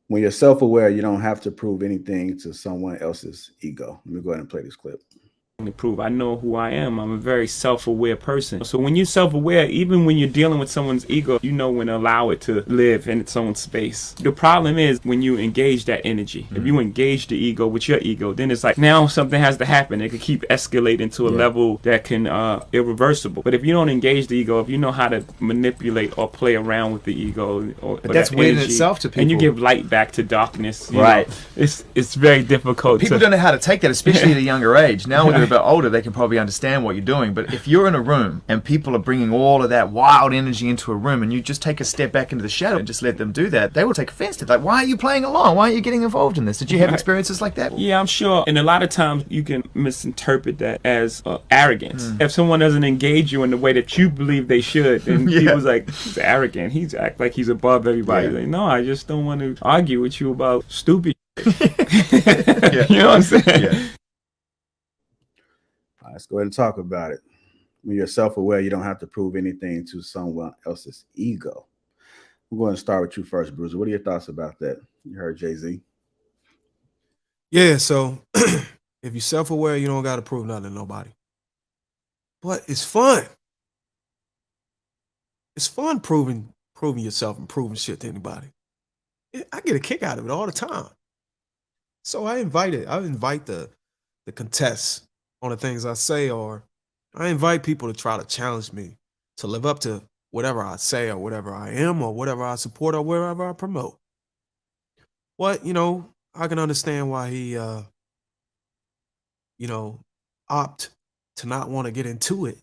When you're self-aware, you don't have to prove anything to someone else's ego. Let me go ahead and play this clip. To prove I know who I am. I'm a very self-aware person. So when you're self-aware, even when you're dealing with someone's ego, you know when to allow it to live in its own space. The problem is when you engage that energy. If you engage the ego with your ego, then it's like now something has to happen. It could keep escalating to a level that can irreversible. But if you don't engage the ego, if you know how to manipulate or play around with the ego, or that's that weird in energy, itself to people. and you give light back to darkness, you Right. know, it's very difficult. People don't know how to take that, especially at a younger age. Now when they're a bit older, they can probably understand what you're doing. But if you're in a room and people are bringing all of that wild energy into a room and you just take a step back into the shadow and just let them do that, they will take offense to that. Like, why are you playing along? Why aren't you getting involved in this? Did you have experiences like that? Yeah, I'm sure. And a lot of times you can misinterpret that as arrogance. If someone doesn't engage you in the way that you believe they should, then people's like, he's arrogant. He's act like he's above everybody. Like, no, I just don't want to argue with you about stupid shit. You know what I'm saying? All right, let's go ahead and talk about it. When you're self-aware, you don't have to prove anything to someone else's ego. We're going to start with you first, Bruiser. What are your thoughts about that? You heard Jay-Z. Yeah, so if you're self-aware, you don't got to prove nothing to nobody. But it's fun. It's fun proving yourself and proving shit to anybody. I get a kick out of it all the time. So I invite the contests on the things I say, or I invite people to try to challenge me to live up to whatever I say or whatever I am or whatever I support or whatever I promote. What, I can understand why he opt to not want to get into it.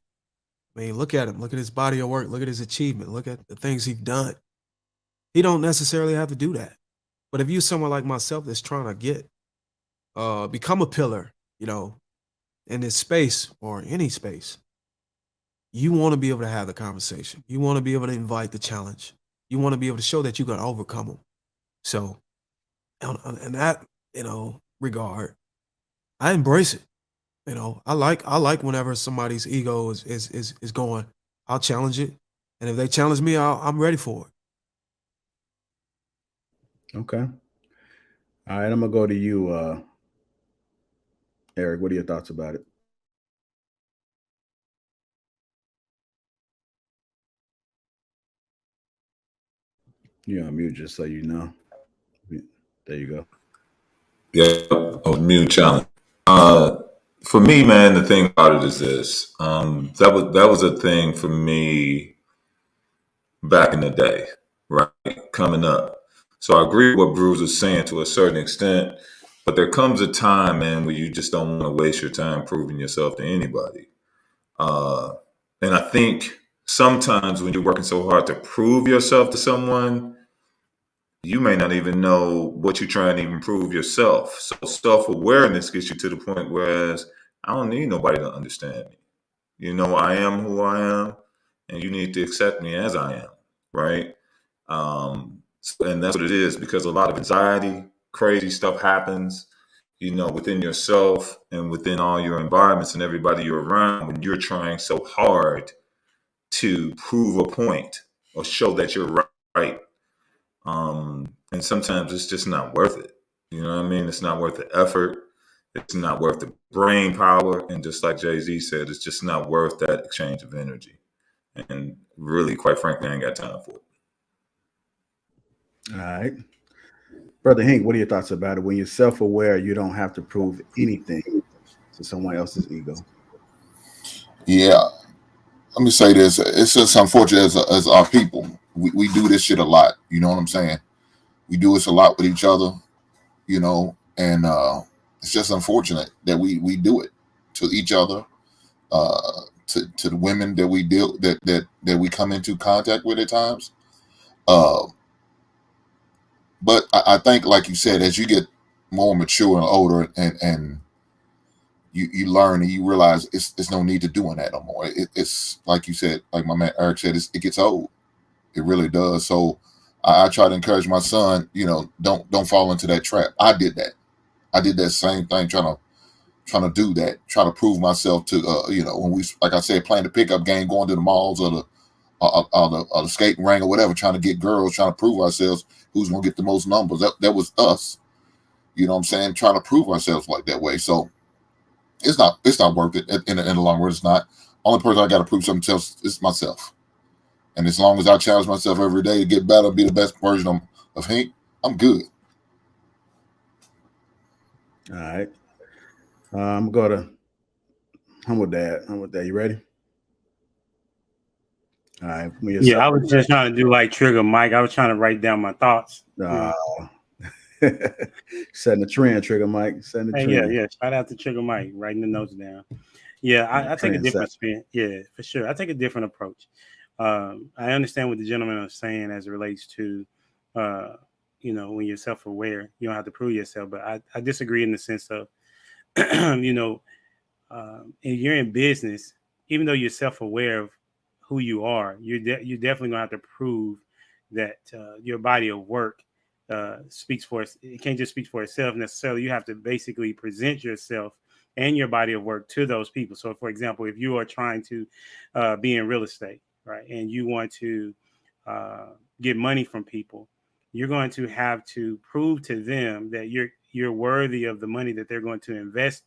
I mean, look at him. Look at his body of work. Look at his achievement. Look at the things he's done. He don't necessarily have to do that. But if you're someone like myself that's trying to become a pillar, in this space or any space, you want to be able to have the conversation. You want to be able to invite the challenge. You want to be able to show that you can overcome them. So, in that, regard, I embrace it. I like whenever somebody's ego is going, I'll challenge it. And if they challenge me, I'm ready for it. Okay. All right, I'm going to go to you, Eric. What are your thoughts about it? You're on mute, just so you know. There you go. Yeah, mute challenge. For me, man, the thing about it is this. That was a thing for me back in the day, right? Coming up. So I agree with what Bruce was saying to a certain extent, but there comes a time, man, where you just don't want to waste your time proving yourself to anybody. And I think sometimes when you're working so hard to prove yourself to someone, you may not even know what you're trying to even prove yourself. So self-awareness gets you to the point whereas I don't need nobody to understand me. I am who I am, and you need to accept me as I am, right? And that's what it is, because a lot of anxiety, crazy stuff happens, within yourself and within all your environments and everybody you're around when you're trying so hard to prove a point or show that you're right. And sometimes it's just not worth it. You know what I mean? It's not worth the effort. It's not worth the brain power. And just like Jay-Z said, it's just not worth that exchange of energy. And really, quite frankly, I ain't got time for it. All right. Brother Hank, what are your thoughts about it? When you're self-aware, you don't have to prove anything to someone else's ego. Yeah. Let me say this. It's just unfortunate as our people. We do this shit a lot. You know what I'm saying? We do this a lot with each other, and it's just unfortunate that we do it to each other, to the women that we deal that we come into contact with at times. But I think, like you said, as you get more mature and older, and you learn and you realize it's no need to doing that no more. It's like you said, like my man Eric said, it gets old. It really does. So I try to encourage my son, don't fall into that trap. I did that. I did that same thing, trying to do that, try to prove myself to, when we, like I said, playing the pickup game, going to the malls or the skating ring or whatever, trying to get girls, trying to prove ourselves who's going to get the most numbers. That was us. You know what I'm saying? Trying to prove ourselves like that way. So it's not worth it in the long run. It's not. Only person I got to prove something else is myself. And as long as I challenge myself every day to get better, be the best version of Hank, I'm good. All right. I'm going to Humble Dad. You ready? All right. Yeah, I was just trying to do like Trigger Mike. I was trying to write down my thoughts. Setting the trend, Trigger Mike. Setting the trend. Yeah. Shout out to Trigger Mike, writing the notes down. Yeah, I take a different spin. Yeah, for sure. I take a different approach. I understand what the gentleman is saying as it relates to, when you're self-aware, you don't have to prove yourself. But I disagree in the sense of, if you're in business, even though you're self-aware of who you are, you're definitely gonna have to prove that your body of work speaks for it. It can't just speak for itself necessarily. You have to basically present yourself and your body of work to those people. So, for example, if you are trying to be in real estate, right, and you want to get money from people, you're going to have to prove to them that you're worthy of the money that they're going to invest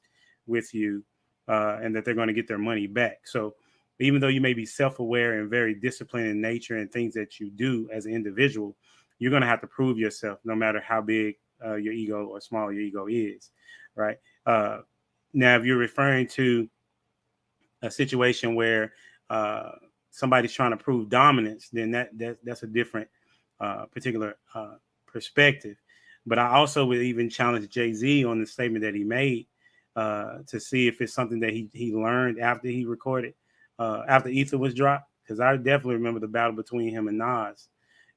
with you, and that they're going to get their money back. So even though you may be self-aware and very disciplined in nature and things that you do as an individual, you're going to have to prove yourself no matter how big your ego or small your ego is, right? Now, if you're referring to a situation where somebody's trying to prove dominance, then that's a different particular perspective. But I also would even challenge Jay-Z on the statement that he made to see if it's something that he learned after he recorded, after Ether was dropped, because I definitely remember the battle between him and Nas,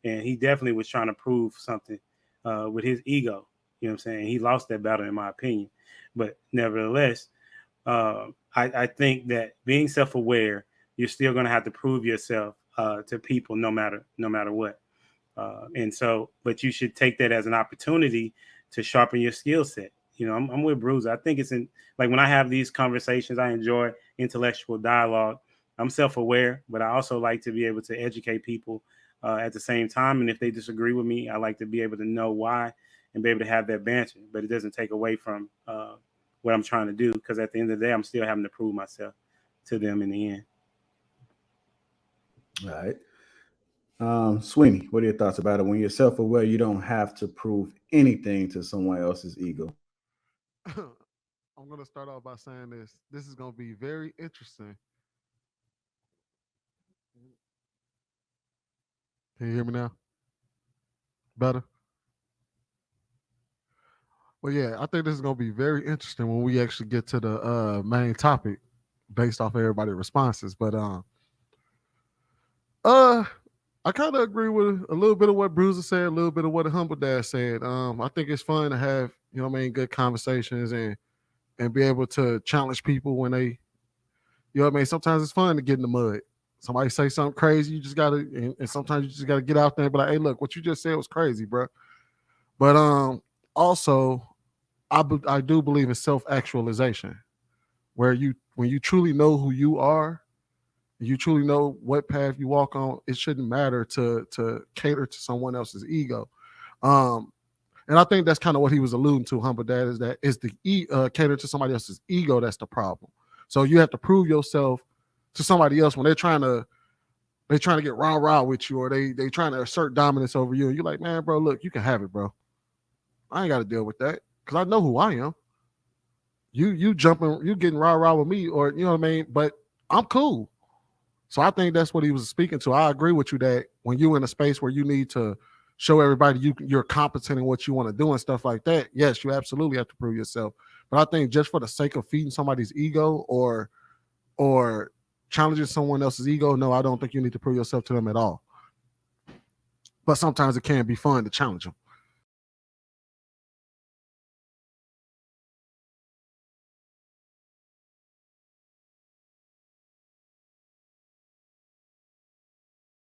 and he definitely was trying to prove something with his ego. You know what I'm saying? He lost that battle, in my opinion. But nevertheless, I think that being self-aware, you're still going to have to prove yourself to people no matter what. And so, but you should take that as an opportunity to sharpen your skill set. I'm with Bruiser. I think it's like when I have these conversations, I enjoy intellectual dialogue. I'm self-aware, but I also like to be able to educate people at the same time. And if they disagree with me, I like to be able to know why and be able to have that banter. But it doesn't take away from what I'm trying to do, because at the end of the day, I'm still having to prove myself to them in the end. All right. Sweeney, what are your thoughts about it? When you're self-aware, you don't have to prove anything to someone else's ego. I'm going to start off by saying this. This is going to be very interesting. Can you hear me now? Better? Well, yeah, I think this is going to be very interesting when we actually get to the main topic based off of everybody's responses. But I kind of agree with a little bit of what Bruiser said, a little bit of what Humble Dad said. I think it's fun to have, good conversations and be able to challenge people when they, sometimes it's fun to get in the mud. Somebody say something crazy, you just got to, and sometimes you just got to get out there and be like, hey, look, what you just said was crazy, bro. But also, I do believe in self-actualization, where when you truly know who you are, you truly know what path you walk on, it shouldn't matter to cater to someone else's ego. And I think that's kind of what he was alluding to, Humble Dad, is that it's the cater to somebody else's ego that's the problem. So you have to prove yourself to somebody else when they're trying to get rah-rah with you, or they trying to assert dominance over you. And you're like, man, bro, look, you can have it, bro. I ain't got to deal with that because I know who I am. You jumping, you getting rah-rah with me, or you know what I mean? But I'm cool. So I think that's what he was speaking to. I agree with you that when you're in a space where you need to show everybody you're competent in what you want to do and stuff like that, yes, you absolutely have to prove yourself. But I think just for the sake of feeding somebody's ego or challenging someone else's ego, no, I don't think you need to prove yourself to them at all. But sometimes it can be fun to challenge them.